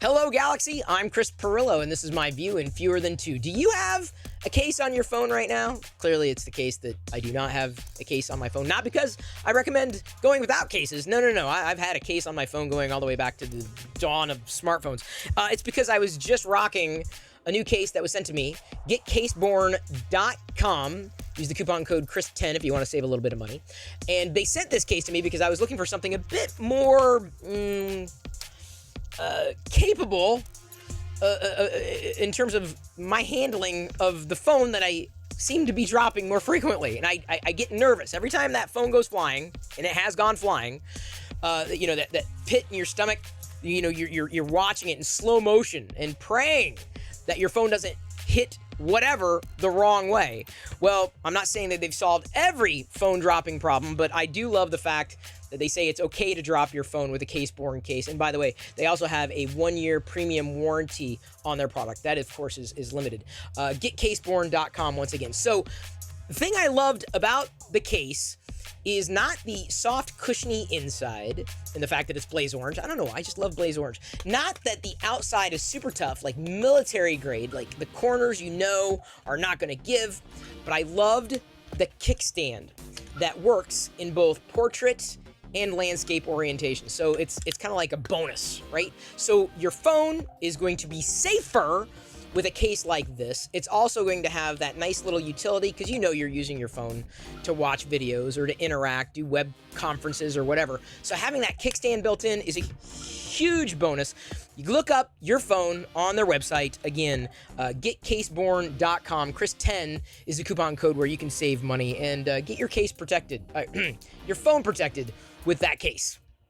Hello, Galaxy. I'm Chris Perillo, and this is my view in Fewer Than Two. Do you have a case on your phone right now? Clearly, it's the case that I do not have a case on my phone. Not because I recommend going without cases. No. I've had a case on my phone going all the way back to the dawn of smartphones. It's because I was just rocking a new case that was sent to me. GetCaseborn.com. Use the coupon code Chris10 if you want to save a little bit of money. And they sent this case to me because I was looking for something a bit more capable in terms of my handling of the phone that I seem to be dropping more frequently. And I get nervous every time that phone goes flying, and it has gone flying. That pit in your stomach, you're watching it in slow motion and praying that your phone doesn't hit whatever the wrong way. Well, I'm not saying that they've solved every phone dropping problem, but I do love the fact that they say it's okay to drop your phone with a Caseborn case. And by the way, they also have a 1-year premium warranty on their product. That, of course, is limited. GetCaseborn.com once again. So the thing I loved about the case is not the soft, cushiony inside and the fact that it's blaze orange. I don't know. I just love blaze orange. Not that the outside is super tough, like military grade, like the corners are not going to give. But I loved the kickstand that works in both portrait and landscape orientation. So it's kind of like a bonus, right? So your phone is going to be safer with a case like this. It's also going to have that nice little utility because you're using your phone to watch videos or to interact, do web conferences or whatever. So having that kickstand built in is a huge bonus. You look up your phone on their website. Again, getcaseborn.com. Chris10 is the coupon code where you can save money and get your case protected, your phone protected with that case.